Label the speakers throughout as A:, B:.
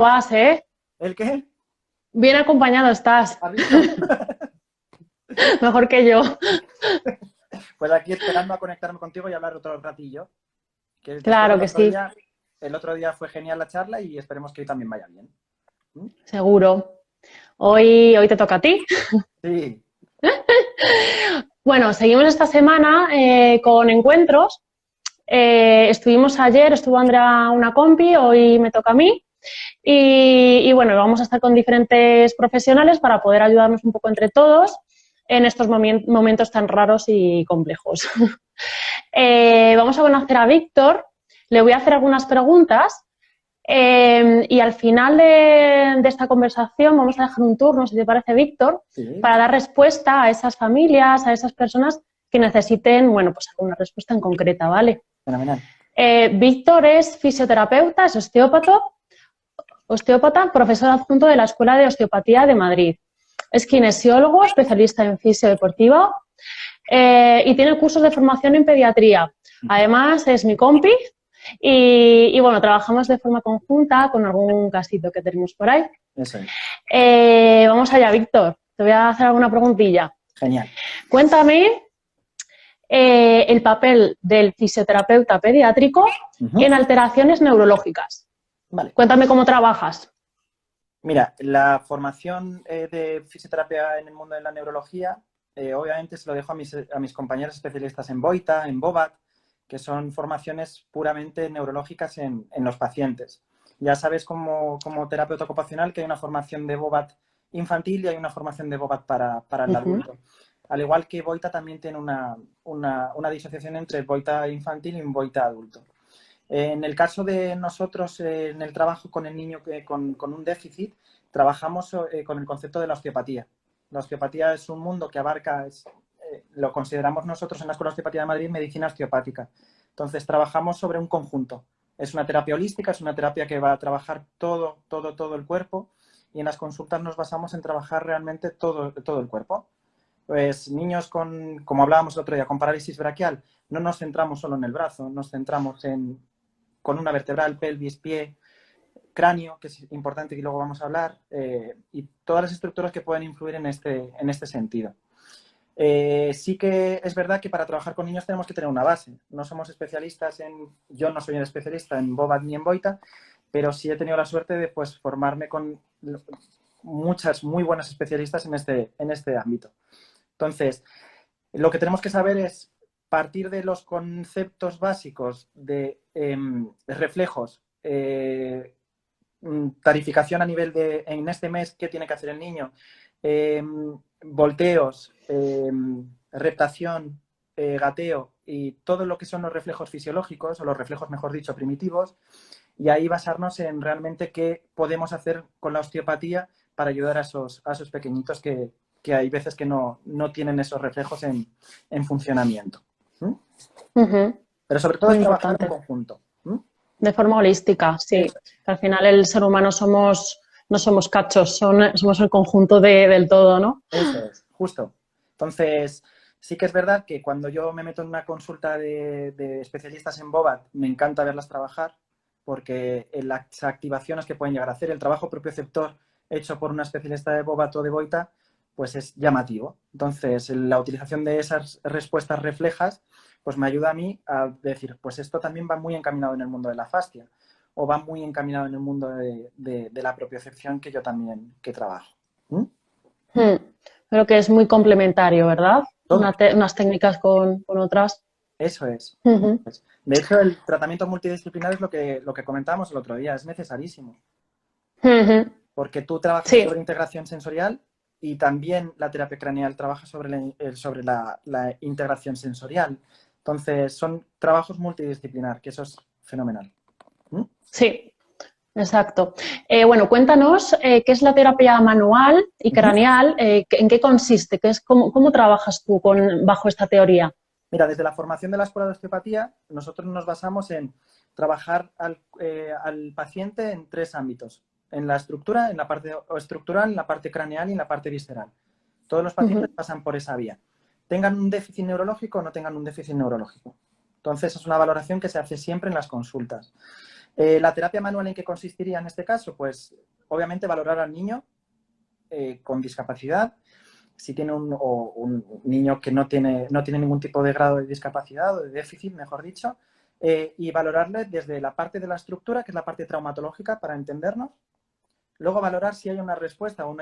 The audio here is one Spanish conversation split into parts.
A: vas, ¿eh?
B: ¿El qué?
A: Bien acompañado estás,
B: ¿Has visto?
A: mejor que yo.
B: Pues aquí esperando a conectarme contigo y hablar otro ratillo. Que después
A: Claro
B: del
A: que
B: otro
A: sí,
B: día, el otro día fue genial la charla y esperemos que hoy también vaya bien. ¿Mm?
A: seguro. Hoy te toca a ti.
B: Sí.
A: Bueno, seguimos esta semana con encuentros. Estuvimos ayer, estuvo Andrea una compi, hoy me toca a mí. Y bueno, vamos a estar con diferentes profesionales para poder ayudarnos un poco entre todos en estos momentos tan raros y complejos. Vamos a conocer a Víctor, le voy a hacer algunas preguntas y al final de esta conversación vamos a dejar un turno, si te parece, Víctor,
B: Sí.
A: para dar respuesta a esas familias, a esas personas que necesiten, bueno, pues alguna respuesta en concreta, ¿vale?
B: Fenomenal.
A: Víctor es fisioterapeuta, es osteópata, profesor adjunto de la Escuela de Osteopatía de Madrid. Es kinesiólogo, especialista en fisiodeportiva y tiene cursos de formación en pediatría. Además, es mi compi y bueno, trabajamos de forma conjunta con algún casito que tenemos por ahí.
B: Eso es.
A: Vamos allá, Víctor. Te voy a hacer alguna preguntilla.
B: Genial.
A: Cuéntame el papel del fisioterapeuta pediátrico en alteraciones neurológicas.
B: Vale.
A: Cuéntame cómo trabajas.
B: Mira, la formación de fisioterapia en el mundo de la neurología, obviamente se lo dejo a mis compañeros especialistas en Boita, en Bobat, que son formaciones puramente neurológicas en los pacientes. Ya sabes como terapeuta ocupacional que hay una formación de Bobat infantil y hay una formación de Bobat para el adulto. Al igual que Boita también tiene una disociación entre Boita infantil y un Boita adulto. En el caso de nosotros, en el trabajo con el niño con un déficit, trabajamos con el concepto de la osteopatía. La osteopatía es un mundo que abarca, lo consideramos nosotros en la Escuela de Osteopatía de Madrid, medicina osteopática. Entonces, trabajamos sobre un conjunto. Es una terapia holística, es una terapia que va a trabajar todo el cuerpo y en las consultas nos basamos en trabajar realmente todo el cuerpo. Pues niños como hablábamos el otro día, con parálisis braquial, no nos centramos solo en el brazo, nos centramos en columna vertebral, pelvis, pie, cráneo, que es importante y luego vamos a hablar, y todas las estructuras que pueden influir en este sentido. Sí que es verdad que para trabajar con niños tenemos que tener una base. No somos especialistas yo no soy un especialista en Bobat ni en Boita, pero sí he tenido la suerte de pues, formarme con muchas muy buenas especialistas en este ámbito. Entonces, lo que tenemos que saber es partir de los conceptos básicos de reflejos, tarificación a nivel en este mes, qué tiene que hacer el niño, volteos, reptación, gateo y todo lo que son los reflejos fisiológicos, o los reflejos, mejor dicho, primitivos, y ahí basarnos en realmente qué podemos hacer con la osteopatía para ayudar a esos pequeñitos que hay veces que no tienen esos reflejos en funcionamiento. Pero sobre todo
A: Muy
B: es trabajar en
A: importante.
B: conjunto.
A: De forma holística, sí. Que al final el ser humano no somos cachos, somos el conjunto del todo, ¿no?
B: Eso es, justo. Entonces, sí que es verdad que cuando yo me meto en una consulta de especialistas en Bobat, me encanta verlas trabajar porque las activaciones que pueden llegar a hacer, el trabajo propioceptor hecho por una especialista de Bobat o de Boita, pues es llamativo. Entonces, la utilización de esas respuestas reflejas, pues me ayuda a mí a decir, pues esto también va muy encaminado en el mundo de la fascia o va muy encaminado en el mundo de la propiocepción que yo también trabajo.
A: Creo que es muy complementario, ¿verdad?
B: Todo.
A: Unas técnicas con otras.
B: Eso es. De hecho, el tratamiento multidisciplinar es lo que comentábamos el otro día, es necesarísimo. Porque tú trabajas
A: Sí.
B: sobre integración sensorial y también la terapia craneal trabaja sobre la integración sensorial. Entonces, son trabajos multidisciplinar, que eso es fenomenal.
A: Sí, exacto. Bueno, cuéntanos qué es la terapia manual y craneal, en qué consiste, cómo trabajas tú bajo esta teoría.
B: Mira, desde la formación de la Escuela de Osteopatía, nosotros nos basamos en trabajar al paciente en 3 ámbitos. En la estructura, en la parte estructural, en la parte craneal y en la parte visceral. Todos los pacientes pasan por esa vía. Tengan un déficit neurológico o no tengan un déficit neurológico. Entonces, es una valoración que se hace siempre en las consultas. La terapia manual, ¿en qué consistiría en este caso? Pues obviamente valorar al niño con discapacidad, si tiene un niño que no tiene ningún tipo de grado de discapacidad o de déficit, mejor dicho, y valorarle desde la parte de la estructura, que es la parte traumatológica, para entendernos. Luego valorar si hay una respuesta o un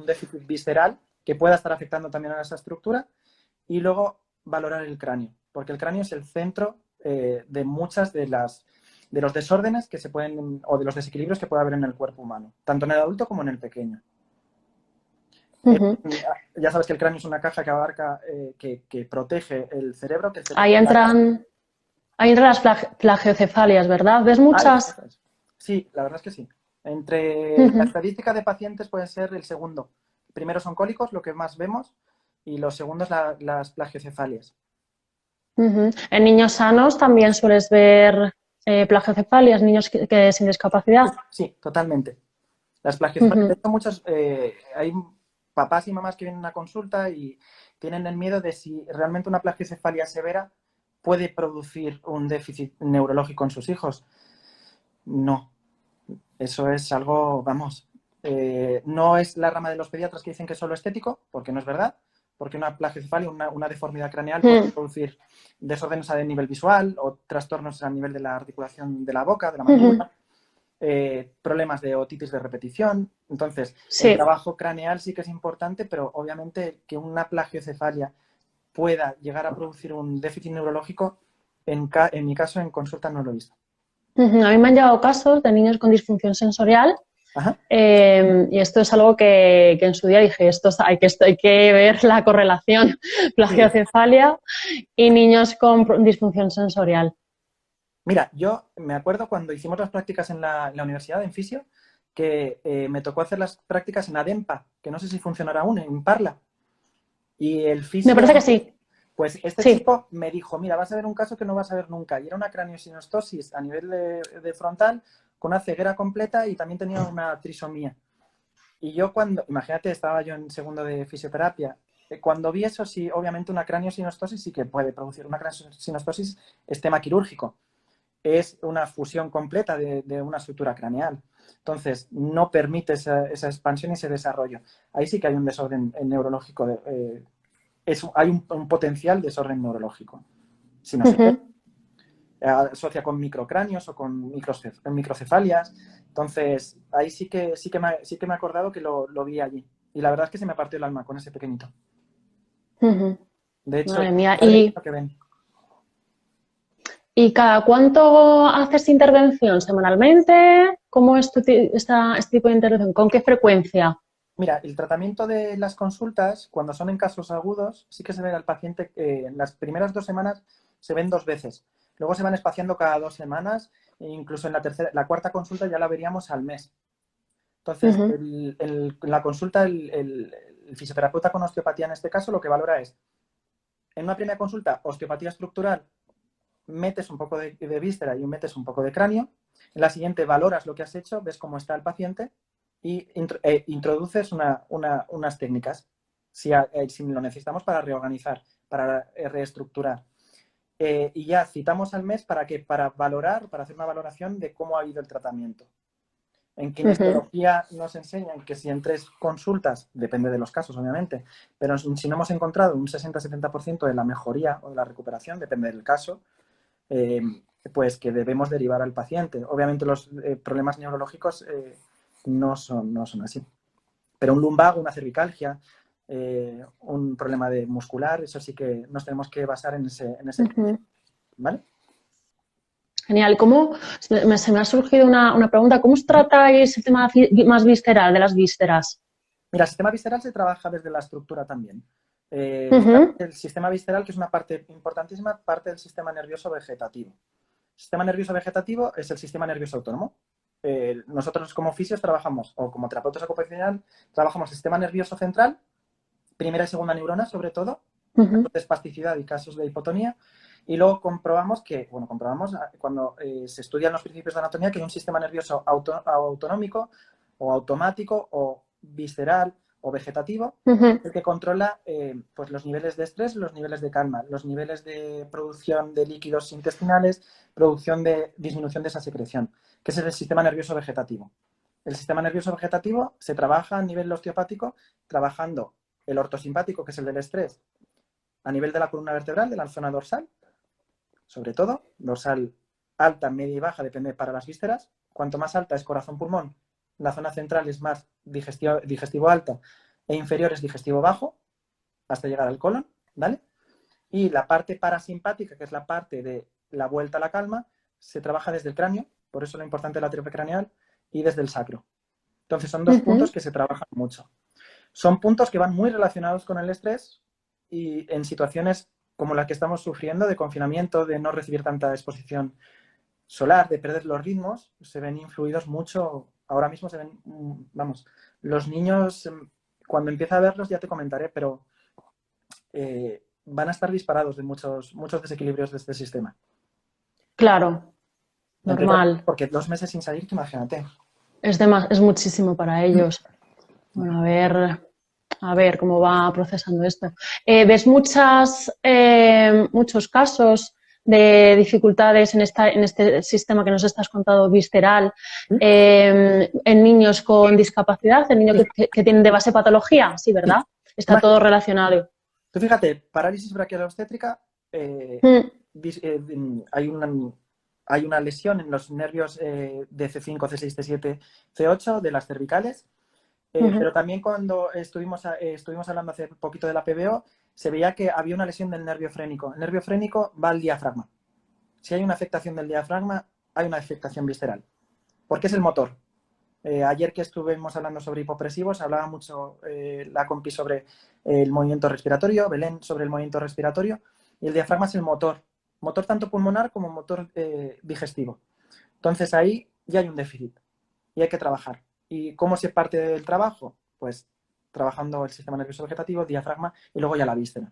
B: déficit visceral que pueda estar afectando también a esa estructura. Y luego valorar el cráneo, porque el cráneo es el centro de muchas de los desórdenes que se pueden, o de los desequilibrios que puede haber en el cuerpo humano, tanto en el adulto como en el pequeño.
A: Ujú.
B: Ya sabes que el cráneo es una caja que abarca, que protege el cerebro, que el cerebro
A: Ahí entran, ahí entran las plagiocefalias, ¿verdad? ¿Ves muchas?
B: Eso es. Sí, la verdad es que sí. Entre la
A: Ujú,
B: estadística de pacientes puede ser el segundo. Primero son cólicos, lo que más vemos, y los segundos las plagiocefalias.
A: ujú. En niños sanos también sueles ver plagiocefalias, niños que sin discapacidad.
B: Sí, totalmente. Las plagiocefalias, de
A: Ujú,
B: hecho, hay papás y mamás que vienen a consulta y tienen el miedo de si realmente una plagiocefalia severa puede producir un déficit neurológico en sus hijos. No, eso es algo, vamos, no es la rama de los pediatras que dicen que es solo estético, porque no es verdad, porque una plagiocefalia, una deformidad craneal puede
A: ujú,
B: producir desórdenes a nivel visual o trastornos a nivel de la articulación de la boca, de la
A: ujú.
B: mandíbula, problemas de otitis de repetición. Entonces, el
A: Sí.
B: trabajo craneal sí que es importante, pero obviamente que una plagiocefalia pueda llegar a producir un déficit neurológico, en mi caso, en consulta no lo he visto.
A: Ujú. A mí me han llegado casos de niños con disfunción sensorial.
B: Ajá.
A: Y esto es algo que en su día dije, esto hay que ver la correlación,
B: Sí.
A: plagiocefalia y niños con disfunción sensorial.
B: Mira, yo me acuerdo cuando hicimos las prácticas en la universidad, en Fisio, que me tocó hacer las prácticas en ADEMPA, que no sé si funcionará aún, en Parla. Y el
A: Me parece que
B: fisio,
A: sí,
B: pues este
A: sí.
B: chico me dijo, mira, vas a ver un caso que no vas a ver nunca. Y era una craneosinostosis a nivel de frontal, con una ceguera completa y también tenía una trisomía. Y yo imagínate, estaba yo en segundo de fisioterapia, cuando vi eso, sí, obviamente una craneosinostosis sí que puede producir una craneosinostosis, es tema quirúrgico, es una fusión completa de una estructura craneal. Entonces, no permite esa expansión y ese desarrollo. Ahí sí que hay un desorden neurológico, hay un potencial desorden neurológico. Si no se ve,
A: Ujú,
B: asocia con microcráneos o con microcefalias. Entonces, ahí sí que me he acordado que lo vi allí. Y la verdad es que se me partió el alma con ese pequeñito.
A: ujú.
B: De hecho,
A: Madre mía.
B: padre es lo que ven.
A: ¿Y cada cuánto haces intervención? ¿Semanalmente? ¿Cómo es este tipo de intervención? ¿Con qué frecuencia?
B: Mira, el tratamiento de las consultas, cuando son en casos agudos, sí que se ve al paciente en las primeras 2 semanas se ven 2 veces. Luego se van espaciando cada 2 semanas e incluso en la cuarta consulta ya la veríamos al mes. Entonces,
A: Ujú,
B: la consulta, el fisioterapeuta con osteopatía en este caso lo que valora es, en una primera consulta, osteopatía estructural, metes un poco de víscera y metes un poco de cráneo. En la siguiente valoras lo que has hecho, ves cómo está el paciente y introduces unas técnicas si lo necesitamos para reorganizar, para reestructurar. Y ya citamos al mes para valorar, para hacer una valoración de cómo ha ido el tratamiento. En
A: ujú,
B: kinesiología nos enseñan que si en 3 consultas, depende de los casos obviamente, pero si no hemos encontrado un 60-70% de la mejoría o de la recuperación, depende del caso, eh, pues que debemos derivar al paciente. Obviamente los problemas neurológicos no son así. Pero un lumbago, una cervicalgia, un problema de muscular, eso sí que nos tenemos que basar en ese
A: ujú.
B: criterio. ¿Vale?
A: Genial. Se me ha surgido una pregunta. ¿Cómo os tratáis el tema más visceral, de las vísceras?
B: Mira, el sistema visceral se trabaja desde la estructura también.
A: Ujú,
B: El sistema visceral, que es una parte importantísima, parte del sistema nervioso vegetativo. El sistema nervioso vegetativo es el sistema nervioso autónomo. Nosotros como fisios trabajamos, o como terapeutas ocupacional, trabajamos el sistema nervioso central, primera y segunda neurona sobre todo,
A: ujú,
B: casos de espasticidad y casos de hipotonía, y luego comprobamos cuando se estudian los principios de anatomía que hay un sistema nervioso autonómico o automático o visceral o vegetativo,
A: Ujú.
B: el que controla pues los niveles de estrés, los niveles de calma, los niveles de producción de líquidos intestinales, disminución de esa secreción, que es el sistema nervioso vegetativo. El sistema nervioso vegetativo se trabaja a nivel osteopático, trabajando el ortosimpático, que es el del estrés, a nivel de la columna vertebral, de la zona dorsal, sobre todo, dorsal alta, media y baja, depende para las vísceras. Cuanto más alta es corazón-pulmón, la zona central es más digestivo alta e inferior es digestivo bajo, hasta llegar al colon, ¿vale? Y la parte parasimpática, que es la parte de la vuelta a la calma, se trabaja desde el cráneo, por eso lo importante de la tríope craneal, y desde el sacro. Entonces son dos puntos que se trabajan mucho. Son puntos que van muy relacionados con el estrés y en situaciones como la que estamos sufriendo de confinamiento, de no recibir tanta exposición solar, de perder los ritmos, se ven influidos mucho. Ahora mismo se ven, vamos, los niños, cuando empiece a verlos ya te comentaré, pero van a estar disparados de muchos desequilibrios de este sistema.
A: Claro, normal.
B: Porque 2 meses sin salir, imagínate.
A: Es muchísimo para ellos. Bueno, a ver cómo va procesando esto. ¿Ves muchos casos de dificultades en este sistema que nos estás contando visceral en niños con discapacidad, en niños que tienen de base patología? Sí, ¿verdad? Está todo relacionado.
B: Tú fíjate, parálisis braquial obstétrica, hay una lesión en los nervios de C5, C6, C7, C8 de las cervicales, pero también cuando estuvimos hablando hace poquito de la PBO, se veía que había una lesión del nervio frénico. El nervio frénico va al diafragma. Si hay una afectación del diafragma, hay una afectación visceral, porque es el motor. Ayer que estuvimos hablando sobre hipopresivos, hablaba mucho la compi sobre el movimiento respiratorio, Belén sobre el movimiento respiratorio, y el diafragma es el motor tanto pulmonar como motor digestivo. Entonces ahí ya hay un déficit y hay que trabajar. ¿Y cómo se parte del trabajo? Pues trabajando el sistema nervioso vegetativo, el diafragma y luego ya la víscera.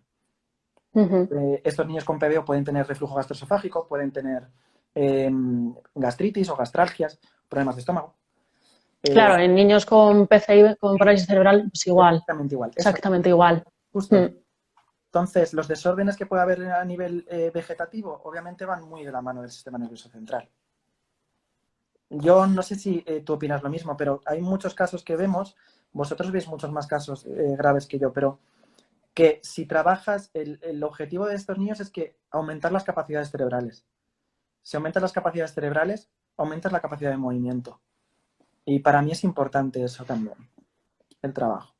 B: Estos niños con PBO pueden tener reflujo gastroesofágico, pueden tener gastritis o gastralgias, problemas de estómago.
A: Claro, en niños con PCI, con parálisis cerebral, pues igual.
B: Exactamente igual.
A: Exactamente igual.
B: Justo. Entonces, los desórdenes que puede haber a nivel vegetativo, obviamente van muy de la mano del sistema nervioso central. Yo no sé si tú opinas lo mismo, pero hay muchos casos que vemos, vosotros veis muchos más casos graves que yo, pero que si trabajas, el objetivo de estos niños es que aumentar las capacidades cerebrales. Si aumentas las capacidades cerebrales, aumentas la capacidad de movimiento. Y para mí es importante eso también, el trabajo.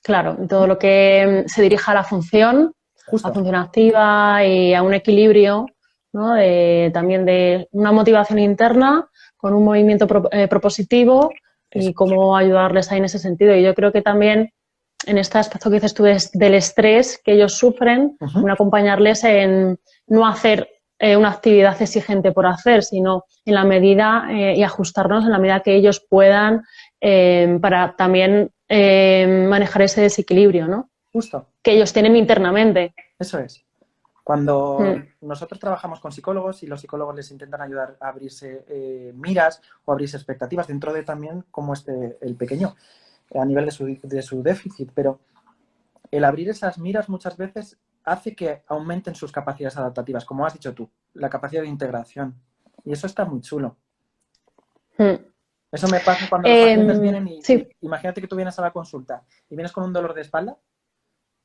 A: Claro, todo lo que se dirija a la función,
B: Justo.
A: a función activa y a un equilibrio, ¿no? También de una motivación interna con un movimiento propositivo y cómo ayudarles ahí en ese sentido. Y yo creo que también en este aspecto que dices tú del estrés que ellos sufren, acompañarles en no hacer una actividad exigente por hacer, sino en la medida y ajustarnos en la medida que ellos puedan para también manejar ese desequilibrio, ¿no?
B: Justo.
A: Que ellos tienen internamente.
B: Eso es. Cuando nosotros trabajamos con psicólogos y los psicólogos les intentan ayudar a abrirse miras o abrirse expectativas dentro de también como el pequeño, a nivel de su déficit, pero el abrir esas miras muchas veces hace que aumenten sus capacidades adaptativas, como has dicho tú, la capacidad de integración. Y eso está muy chulo. Eso me pasa cuando los pacientes vienen y imagínate que tú vienes a la consulta y vienes con un dolor de espalda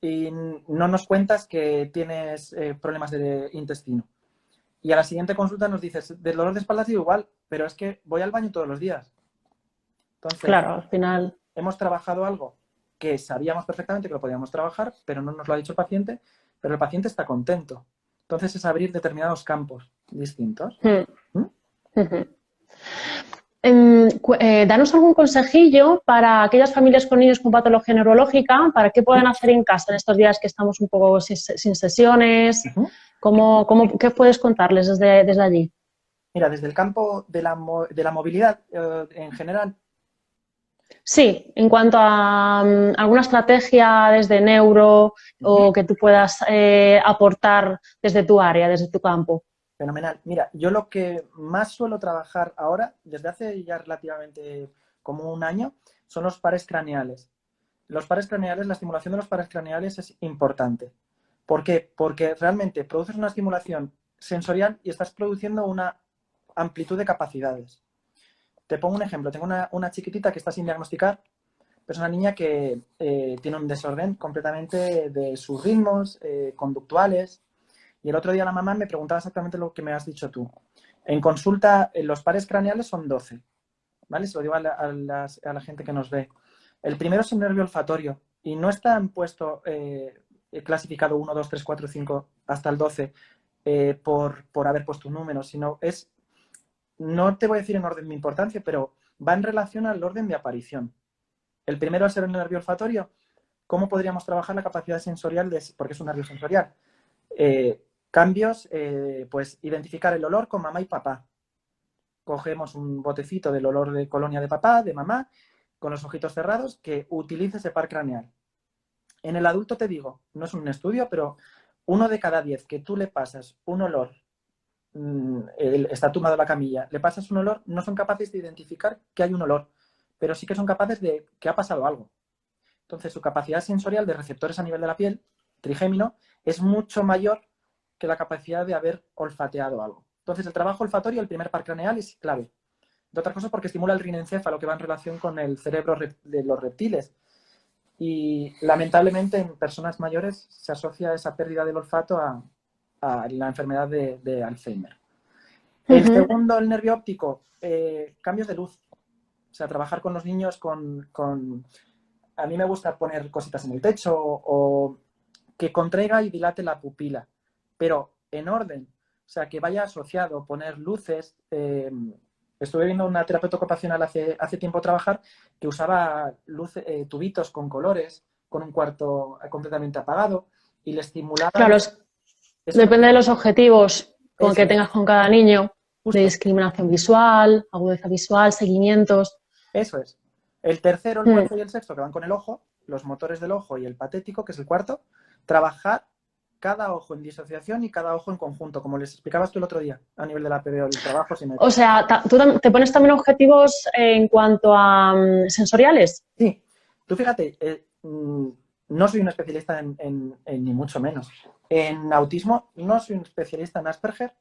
B: y no nos cuentas que tienes problemas de intestino. Y a la siguiente consulta nos dices, del dolor de espalda sido igual, pero es que voy al baño todos los días. Entonces,
A: claro, al final
B: hemos trabajado algo que sabíamos perfectamente que lo podíamos trabajar, pero no nos lo ha dicho el paciente, pero el paciente está contento. Entonces es abrir determinados campos distintos.
A: Danos algún consejillo para aquellas familias con niños con patología neurológica, para qué pueden hacer en casa en estos días que estamos un poco sin sesiones. ¿Qué puedes contarles desde allí?
B: Mira, desde el campo de la movilidad en general.
A: Sí, en cuanto a alguna estrategia desde neuro o que tú puedas aportar desde tu área, desde tu campo.
B: Fenomenal. Mira, yo lo que más suelo trabajar ahora, desde hace ya relativamente como un año, son los pares craneales. los pares craneales, la estimulación de los pares craneales es importante. ¿Por qué? Porque realmente produces una estimulación sensorial y estás produciendo una amplitud de capacidades. Te pongo un ejemplo. Tengo una chiquitita que está sin diagnosticar, pero es una niña que tiene un desorden completamente de sus ritmos conductuales. Y el otro día la mamá me preguntaba exactamente lo que me has dicho tú. En consulta, los pares craneales son 12, ¿vale? Se lo digo a la gente que nos ve. El primero es el nervio olfatorio y no están puesto clasificado 1, 2, 3, 4, 5 hasta el 12 por haber puesto un número, sino es, no te voy a decir en orden de importancia, pero va en relación al orden de aparición. El primero, al ser el nervio olfatorio, ¿cómo podríamos trabajar la capacidad sensorial? Porque es un nervio sensorial. Cambios, pues identificar el olor con mamá y papá. Cogemos un botecito del olor de colonia de papá, de mamá, con los ojitos cerrados, que utilice ese par craneal. En el adulto te digo, no es un estudio, pero 1 de cada 10 que tú le pasas un olor, está tumbado en la camilla, le pasas un olor, no son capaces de identificar que hay un olor, pero sí que son capaces de que ha pasado algo. Entonces, su capacidad sensorial de receptores a nivel de la piel, trigémino, es mucho mayor que la capacidad de haber olfateado algo. Entonces, el trabajo olfatorio, el primer par craneal, es clave. De otras cosas porque estimula el rinencéfalo, que va en relación con el cerebro de los reptiles. Y lamentablemente en personas mayores se asocia esa pérdida del olfato a la enfermedad de Alzheimer. El segundo, el nervio óptico, cambios de luz. O sea, trabajar con los niños a mí me gusta poner cositas en el techo o que contraiga y dilate la pupila, pero en orden. O sea, que vaya asociado, poner luces. Estuve viendo una terapeuta ocupacional hace tiempo trabajar que usaba tubitos con colores, con un cuarto completamente apagado y le estimulaba.
A: Claro,
B: Eso,
A: depende de los objetivos con que
B: eso,
A: tengas con cada niño, de
B: justo,
A: discriminación visual, agudeza visual, seguimientos.
B: eso es. El tercero, el cuarto y el sexto, que van con el ojo, los motores del ojo y el patético, que es el cuarto, trabajar cada ojo en disociación y cada ojo en conjunto, como les explicabas tú el otro día, a nivel de la PBO, el trabajo
A: O
B: simétrico.
A: sea, ¿tú te pones también objetivos en cuanto a sensoriales?
B: Sí, tú fíjate, no soy un especialista ni mucho menos. En autismo no soy un especialista en Asperger,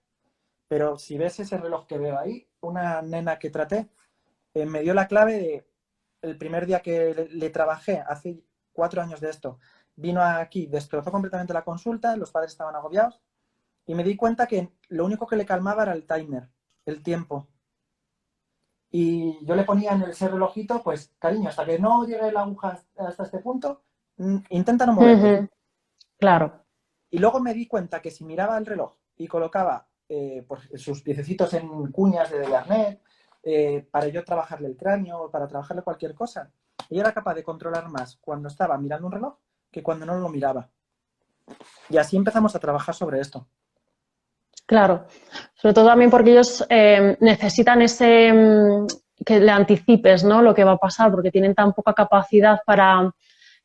B: pero si ves ese reloj que veo ahí, una nena que traté me dio la clave de el primer día que le trabajé, hace 4 años de esto, vino aquí, destrozó completamente la consulta, los padres estaban agobiados y me di cuenta que lo único que le calmaba era el timer, el tiempo. Y yo le ponía en ese relojito, pues, cariño, hasta que no llegue la aguja hasta este punto, intenta no moverte.
A: Claro.
B: Y luego me di cuenta que si miraba el reloj y colocaba pues, sus piececitos en cuñas de Arnett, para yo trabajarle el cráneo, para trabajarle cualquier cosa, ella era capaz de controlar más cuando estaba mirando un reloj que cuando no lo miraba. Y así empezamos a trabajar sobre esto.
A: Claro, sobre todo también porque ellos necesitan que le anticipes, ¿no? Lo que va a pasar, porque tienen tan poca capacidad para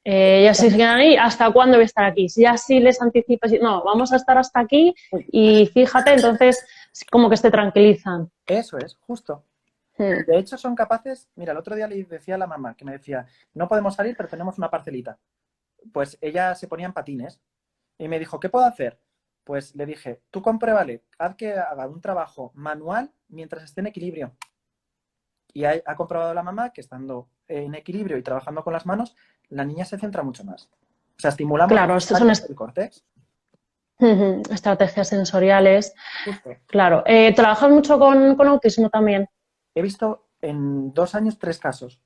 A: ya se quedan ahí, ¿hasta cuándo voy a estar aquí? Si ya sí les anticipas, no, vamos a estar hasta aquí y fíjate, entonces como que se tranquilizan.
B: Eso es, justo. De hecho, son capaces, mira, el otro día le decía a la mamá, que me decía, no podemos salir, pero tenemos una parcelita. Pues ella se ponía en patines y me dijo, ¿qué puedo hacer? Pues le dije, tú compruébale, haz que haga un trabajo manual mientras esté en equilibrio. Y ha comprobado la mamá que estando en equilibrio y trabajando con las manos, la niña se centra mucho más. O sea, estimulamos
A: Claro,
B: las
A: estos son
B: áreas del córtex.
A: estrategias sensoriales.
B: Justo.
A: Claro, ¿trabajas mucho con autismo también?
B: He visto en 2 años 3 casos.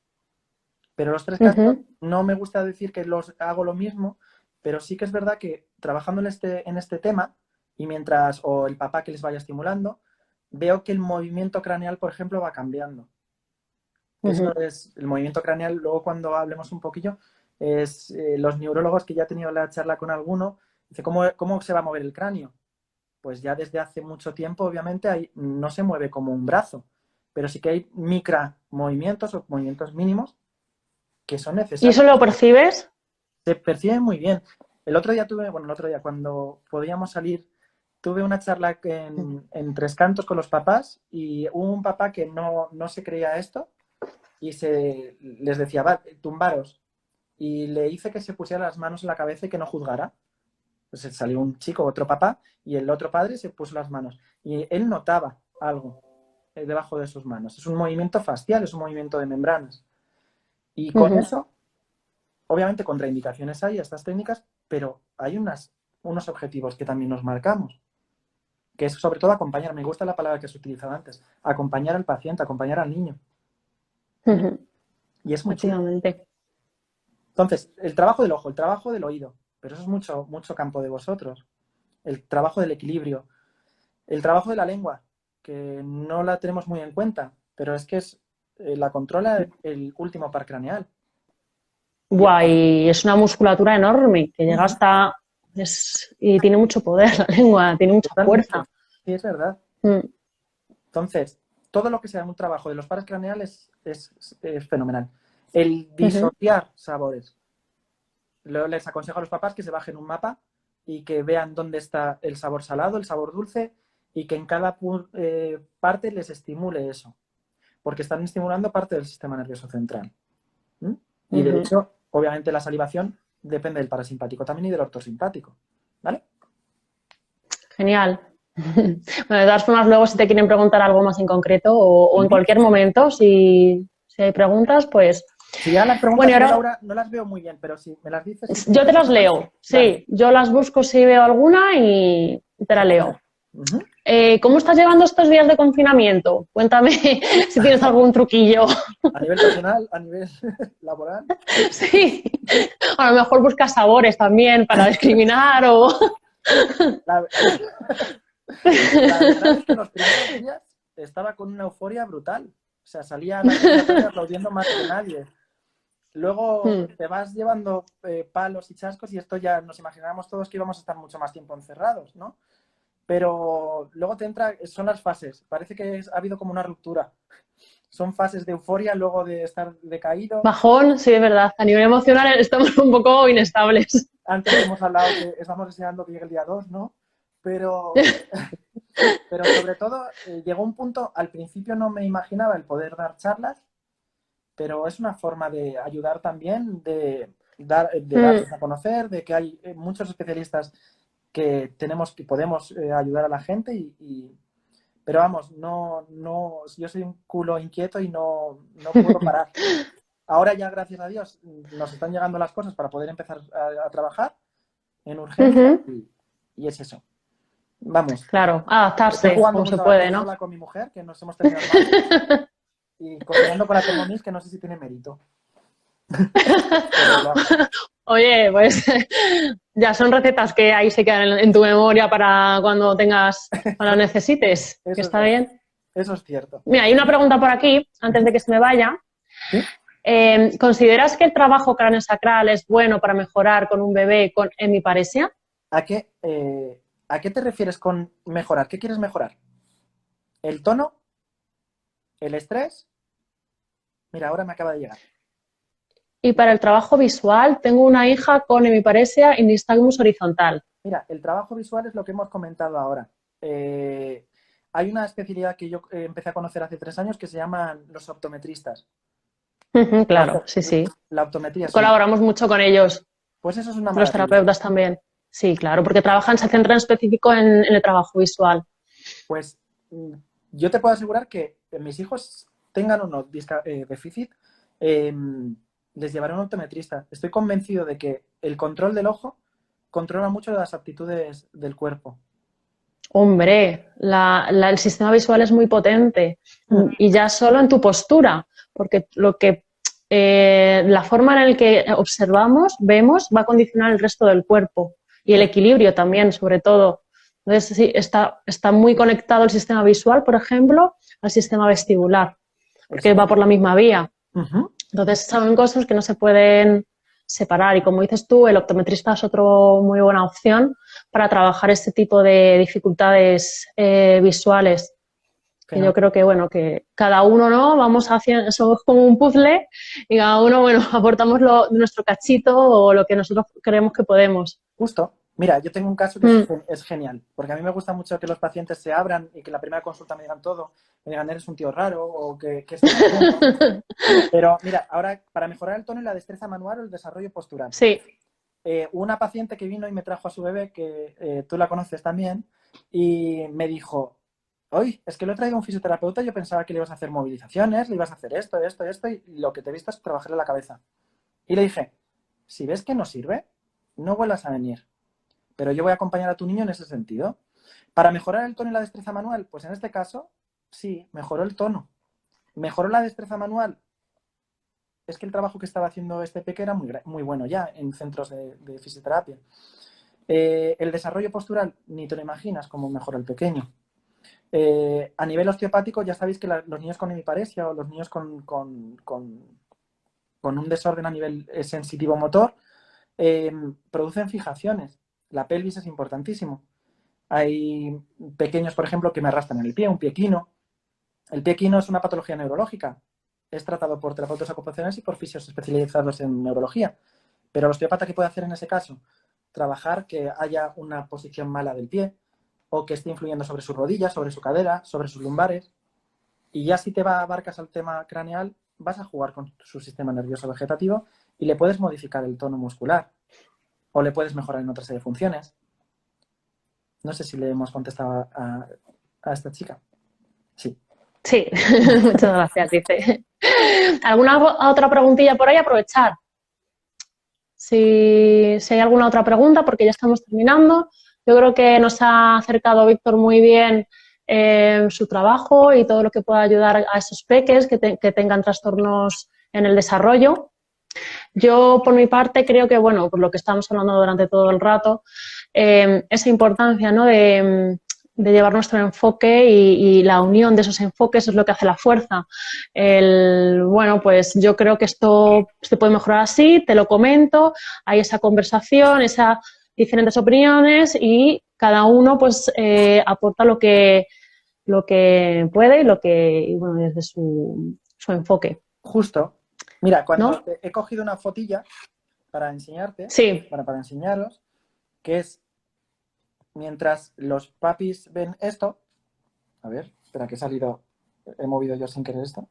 B: Pero los 3 casos no me gusta decir que los hago lo mismo, pero sí que es verdad que trabajando en este tema y mientras, o el papá que les vaya estimulando, veo que el movimiento craneal, por ejemplo, va cambiando. Eso es el movimiento craneal. Luego, cuando hablemos un poquillo, es los neurólogos que ya he tenido la charla con alguno, dice, ¿cómo se va a mover el cráneo? Pues ya desde hace mucho tiempo, obviamente, no se mueve como un brazo, pero sí que hay micro movimientos o movimientos mínimos que son
A: ¿Y
B: necesarios.
A: eso lo percibes?
B: Se percibe muy bien. El otro día cuando podíamos salir, tuve una charla en Tres Cantos con los papás y hubo un papá que no se creía esto y les decía, va, tumbaros. y le hice que se pusiera las manos en la cabeza y que no juzgara. Pues salió un chico, otro papá, y el otro padre se puso las manos. Y él notaba algo debajo de sus manos. Es un movimiento facial, es un movimiento de membranas. Y con eso, obviamente contraindicaciones hay a estas técnicas, pero hay unos objetivos que también nos marcamos. Que es sobre todo acompañar, me gusta la palabra que has utilizado antes, acompañar al paciente, acompañar al niño. Y es muy chulo. Entonces, el trabajo del ojo, el trabajo del oído, pero eso es mucho, mucho campo de vosotros. El trabajo del equilibrio, el trabajo de la lengua, que no la tenemos muy en cuenta, pero es que la controla el último par craneal.
A: Guay, es una musculatura enorme que llega hasta... y tiene mucho poder la lengua, tiene mucha fuerza.
B: Sí, es verdad. Entonces, todo lo que sea un trabajo de los pares craneales es fenomenal. El disociar sabores. Les aconsejo a los papás que se bajen un mapa y que vean dónde está el sabor salado, el sabor dulce, y que en cada parte les estimule eso. Porque están estimulando parte del sistema nervioso central. Y de hecho, obviamente la salivación depende del parasimpático también y del ortosimpático. ¿Vale?
A: Genial. Bueno, de todas formas, luego si te quieren preguntar algo más en concreto o en cualquier momento, si hay preguntas, pues...
B: Si ya las preguntas, bueno, Laura, no las veo muy bien, pero si me las dices...
A: Yo te las leo, sí. Yo las busco si veo alguna y te la leo. ¿Cómo estás llevando estos días de confinamiento? Cuéntame si tienes algún truquillo.
B: ¿A nivel personal? ¿A nivel laboral?
A: Sí. A lo mejor buscas sabores también para discriminar o...
B: La verdad es que los primeros días estaba con una euforia brutal. O sea, salía a la tarde aplaudiendo más que nadie. Luego te vas llevando palos y chascos y esto ya nos imaginábamos todos que íbamos a estar mucho más tiempo encerrados, ¿no? Pero luego te entra, son las fases. Parece que ha habido como una ruptura. Son fases de euforia, luego de estar decaído.
A: Bajón, sí, es verdad. A nivel emocional estamos un poco inestables.
B: Antes hemos hablado que estamos deseando que llegue el día 2, ¿no? Pero sobre todo llegó un punto, al principio no me imaginaba el poder dar charlas, pero es una forma de ayudar también, de darles a conocer, de que hay muchos especialistas que podemos ayudar a la gente pero vamos, yo soy un culo inquieto y no puedo parar. Ahora ya, gracias a Dios, nos están llegando las cosas para poder empezar a trabajar en urgencia y es eso. Vamos.
A: Claro, adaptarse como se puede, ¿no?
B: Sola con mi mujer, que nos hemos terminado mal, y cocinando con la Thermomix, que no sé si tiene mérito.
A: Oye, pues ya son recetas que ahí se quedan en tu memoria para cuando lo necesites. Que está bien.
B: Eso es cierto.
A: Mira, hay una pregunta por aquí, antes de que se me vaya. ¿Sí? ¿Consideras que el trabajo craneosacral es bueno para mejorar con un bebé con hemiparesia?
B: ¿A qué te refieres con mejorar? ¿Qué quieres mejorar? ¿El tono? ¿El estrés? Mira, ahora me acaba de llegar.
A: Y para el trabajo visual, tengo una hija con hemiparesia y nistagmus horizontal.
B: Mira, el trabajo visual es lo que hemos comentado ahora. Hay una especialidad que yo empecé a conocer hace 3 años que se llaman los optometristas.
A: Claro, sí.
B: La optometría.
A: Colaboramos mucho con ellos.
B: Pues eso es una maravilla.
A: Los terapeutas también. Sí, claro, porque se centran específico en el trabajo visual.
B: Pues yo te puedo asegurar que mis hijos tengan o no déficit, les llevaré a un optometrista. Estoy convencido de que el control del ojo controla mucho las aptitudes del cuerpo.
A: Hombre, el sistema visual es muy potente y ya solo en tu postura, porque la forma en la que observamos, vemos, va a condicionar el resto del cuerpo y el equilibrio también, sobre todo. Entonces, sí, está muy conectado el sistema visual, por ejemplo, al sistema vestibular, porque va por la misma vía. Entonces, son cosas que no se pueden separar y, como dices tú, el optometrista es otra muy buena opción para trabajar este tipo de dificultades visuales. Que yo creo que, bueno, que cada uno, ¿no? Vamos haciendo, somos como un puzzle y cada uno, bueno, aportamos nuestro cachito o lo que nosotros creemos que podemos.
B: Justo. Mira, yo tengo un caso que
A: Mm.
B: es genial, porque a mí me gusta mucho que los pacientes se abran y que la primera consulta me digan todo, me digan, eres un tío raro o ¿qué estás haciendo? Pero mira, ahora para mejorar el tono y la destreza manual o el desarrollo postural.
A: Sí,
B: Una paciente que vino y me trajo a su bebé, que tú la conoces también, y me dijo, hoy es que lo he traído a un fisioterapeuta, yo pensaba que le ibas a hacer movilizaciones, le ibas a hacer esto, esto, esto, y lo que te he visto es trabajarle la cabeza. Y le dije, si ves que no sirve, no vuelvas a venir, pero yo voy a acompañar a tu niño en ese sentido. Para mejorar el tono y la destreza manual, pues en este caso, sí, mejoró el tono. Mejoró la destreza manual. Es que el trabajo que estaba haciendo este peque era muy bueno ya en centros de fisioterapia. El desarrollo postural, ni te lo imaginas cómo mejora el pequeño. A nivel osteopático, ya sabéis que los niños con hemiparesia o los niños con un desorden a nivel sensitivo-motor producen fijaciones. La pelvis es importantísimo. Hay pequeños, por ejemplo, que me arrastran el pie, un pie quino. El pie quino es una patología neurológica. Es tratado por terapeutas ocupacionales y por fisios especializados en neurología. Pero el osteópata, ¿qué puede hacer en ese caso? Trabajar que haya una posición mala del pie o que esté influyendo sobre sus rodillas, sobre su cadera, sobre sus lumbares. Y ya si te abarcas al tema craneal, vas a jugar con su sistema nervioso vegetativo y le puedes modificar el tono muscular o le puedes mejorar en otra serie de funciones. No sé si le hemos contestado a esta chica. Sí.
A: sí. Muchas gracias, dice. ¿Alguna otra preguntilla por ahí? Aprovechar. Si hay alguna otra pregunta, porque ya estamos terminando. Yo creo que nos ha acercado Víctor muy bien su trabajo y todo lo que pueda ayudar a esos peques que tengan trastornos en el desarrollo. Yo, por mi parte, creo que, bueno, por lo que estamos hablando durante todo el rato, esa importancia, ¿no?, de llevar nuestro enfoque y la unión de esos enfoques es lo que hace la fuerza. Bueno, pues yo creo que esto se puede mejorar así, te lo comento, hay esa conversación, esas diferentes opiniones y cada uno pues aporta lo que puede y bueno, desde su enfoque.
B: Justo. Mira, cuando
A: ¿No?
B: he cogido una fotilla para enseñarte,
A: Sí.
B: para enseñaros, que es mientras los papis ven esto. A ver, espera que he salido, he movido yo sin querer esto.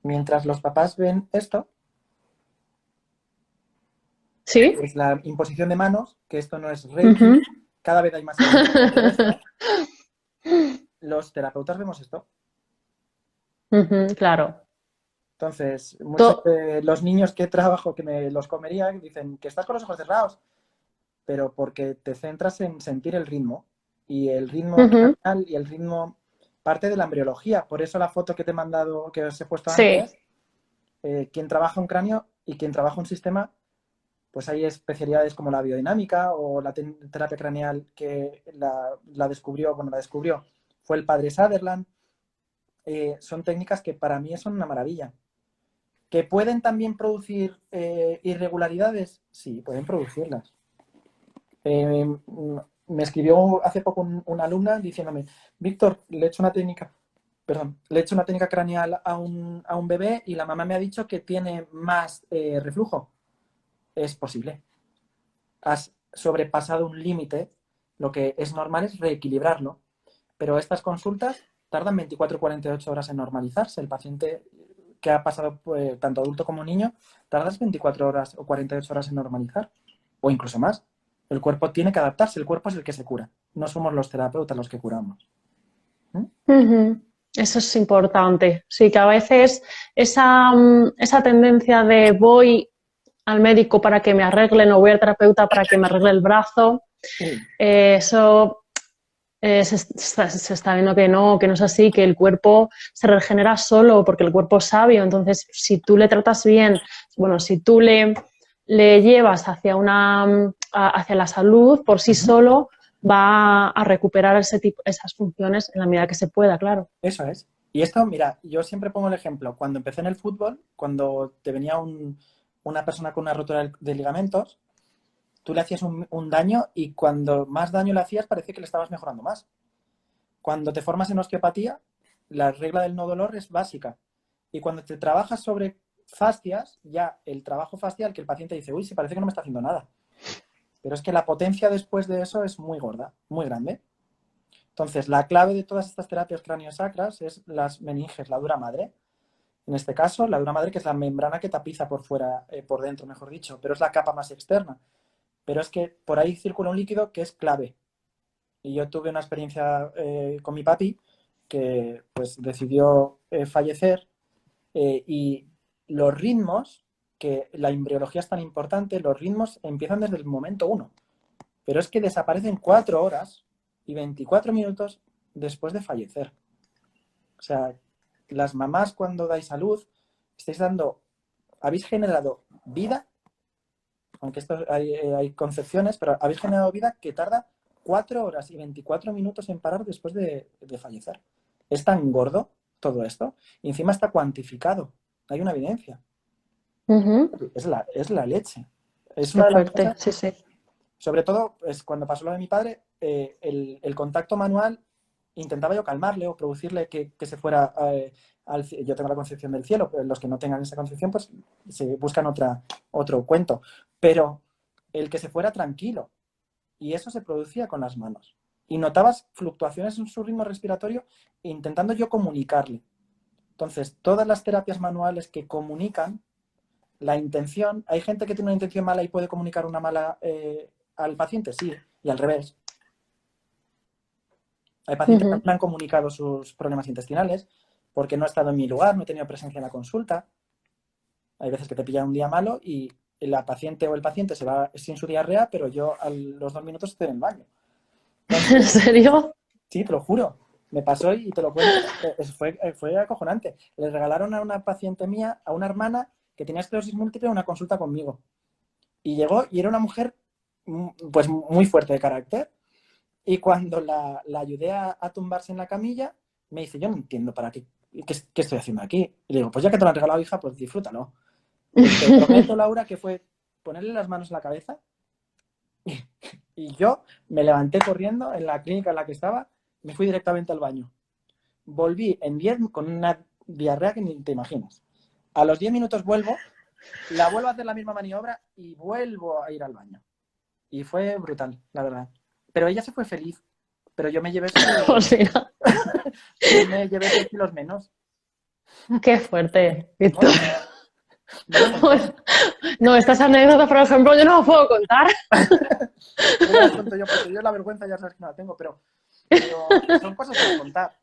B: Mientras los papás ven esto,
A: ¿Sí?
B: es la imposición de manos, que esto no es Reiki, cada vez hay más evidencia de esto. Los terapeutas vemos esto.
A: Claro.
B: Entonces, muchos de los niños que trabajo, que me los comería, dicen que estás con los ojos cerrados, pero porque te centras en sentir el ritmo. Y el ritmo craneal y el ritmo parte de la embriología. Por eso la foto que te he mandado, que os he puesto
A: Sí.
B: antes, quien trabaja un cráneo y quien trabaja un sistema, pues hay especialidades como la biodinámica o la terapia craneal que la descubrió, fue el padre Sutherland. Son técnicas que para mí son una maravilla. ¿Que pueden también producir irregularidades? Sí, pueden producirlas. Me escribió hace poco una alumna diciéndome, Víctor, le he hecho una técnica craneal a un bebé y la mamá me ha dicho que tiene más reflujo. Es posible. Has sobrepasado un límite, lo que es normal es reequilibrarlo, pero estas consultas tardan 24 o 48 horas en normalizarse. El paciente que ha pasado, pues, tanto adulto como niño, tardas 24 horas o 48 horas en normalizar, o incluso más. El cuerpo tiene que adaptarse, el cuerpo es el que se cura, no somos los terapeutas los que curamos.
A: Eso es importante. Sí, que a veces esa tendencia de voy al médico para que me arreglen o voy al terapeuta para que me arregle el brazo,
B: Sí.
A: Eso se está viendo que no es así, que el cuerpo se regenera solo porque el cuerpo es sabio. Entonces, si tú le tratas bien, bueno, si tú le llevas hacia la salud por sí solo, va a recuperar esas funciones en la medida que se pueda, claro.
B: Eso es. Y esto, mira, yo siempre pongo el ejemplo. Cuando empecé en el fútbol, cuando te venía una persona con una rotura de ligamentos, tú le hacías un daño y cuando más daño le hacías parecía que le estabas mejorando más. Cuando te formas en osteopatía, la regla del no dolor es básica. Y cuando te trabajas sobre fascias, ya el trabajo facial que el paciente dice, uy, sí, parece que no me está haciendo nada. Pero es que la potencia después de eso es muy gorda, muy grande. Entonces, la clave de todas estas terapias craniosacras es las meninges, la dura madre. En este caso, la dura madre, que es la membrana que tapiza por fuera, por dentro, mejor dicho, pero es la capa más externa. Pero es que por ahí circula un líquido que es clave. Y yo tuve una experiencia con mi papi que pues decidió fallecer y los ritmos, que la embriología es tan importante, los ritmos empiezan desde el momento 1. Pero es que desaparecen 4 horas y 24 minutos después de fallecer. O sea, las mamás cuando dais a luz, habéis generado vida, aunque esto hay concepciones, pero habéis generado vida que tarda 4 horas y 24 minutos en parar después de fallecer. Es tan gordo todo esto y encima está cuantificado. Hay una evidencia. Es la leche. Es una de las cosas,
A: sí, sí.
B: sobre todo, pues, cuando pasó lo de mi padre, el contacto manual, intentaba yo calmarle o producirle que se fuera yo tengo la concepción del cielo, pero los que no tengan esa concepción, pues se buscan otro cuento. Pero el que se fuera tranquilo. Y eso se producía con las manos. Y notabas fluctuaciones en su ritmo respiratorio intentando yo comunicarle. Entonces, todas las terapias manuales que comunican la intención, hay gente que tiene una intención mala y puede comunicar una mala al paciente, sí, y al revés. Hay pacientes que me han comunicado sus problemas intestinales porque no he estado en mi lugar, no he tenido presencia en la consulta. Hay veces que te pillan un día malo y la paciente o el paciente se va sin su diarrea, pero yo a los 2 minutos estoy en el baño. Entonces,
A: ¿en serio?
B: Sí, te lo juro. Me pasó y te lo cuento. Fue acojonante. Le regalaron a una paciente mía, a una hermana que tenía esclerosis múltiple, una consulta conmigo. Y llegó y era una mujer pues muy fuerte de carácter. Y cuando la ayudé a tumbarse en la camilla, me dice, yo no entiendo para qué estoy haciendo aquí. Y le digo, pues ya que te lo han regalado, hija, pues disfrútalo. Y te prometo, Laura, que fue ponerle las manos en la cabeza y yo me levanté corriendo en la clínica en la que estaba, me fui directamente al baño. Volví en 10 con una diarrea que ni te imaginas. A los 10 minutos vuelvo, la vuelvo a hacer la misma maniobra y vuelvo a ir al baño. Y fue brutal, la verdad. Pero ella se fue feliz. Pero yo me llevé 6 kilos menos.
A: Qué fuerte, Víctor. No, estas anécdotas, por ejemplo, yo no las puedo contar.
B: No las cuento yo, porque yo la vergüenza ya sabes que no la tengo, pero son cosas para contar.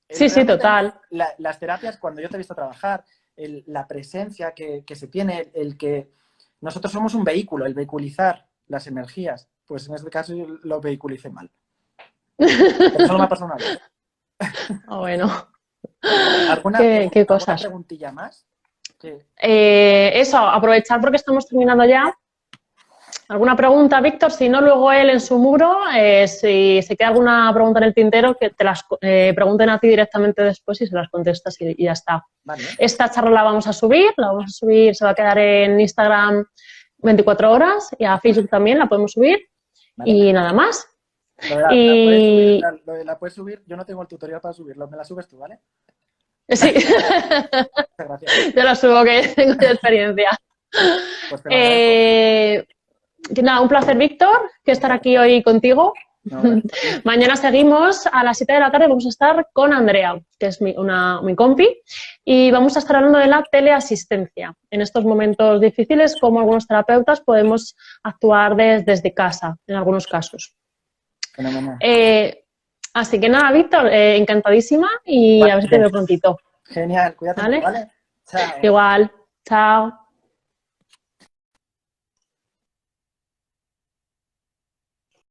A: Sí, sí, total.
B: Las terapias, cuando yo te he visto trabajar, la presencia que se tiene, el que nosotros somos un vehículo, el vehiculizar las energías, pues en este caso yo lo vehiculicé mal. Pero solo me ha pasado una vez.
A: Bueno.
B: ¿Alguna
A: cosas?
B: preguntilla más?
A: Eso, aprovechar porque estamos terminando ya. ¿Alguna pregunta, Víctor? Si no, luego él en su muro, si se queda alguna pregunta en el tintero, que te las pregunten a ti directamente después y se las contestas y ya está. Vale. Esta charla la vamos a subir, se va a quedar en Instagram 24 horas y a Facebook también la podemos subir. Vale. Y nada más.
B: La puedes subir, yo no tengo el tutorial para subirlo, me la subes tú, ¿vale?
A: Sí. Yo la subo, que tengo experiencia. Pues nada, un placer, Víctor, que estar aquí hoy contigo. No, mañana seguimos a las 7 de la tarde, vamos a estar con Andrea, que es mi compi, y vamos a estar hablando de la teleasistencia. En estos momentos difíciles, como algunos terapeutas, podemos actuar desde casa, en algunos casos. Así que nada, Víctor, encantadísima y a ver si te veo prontito.
B: Genial, cuídate, ¿vale?
A: Chao. Igual, chao.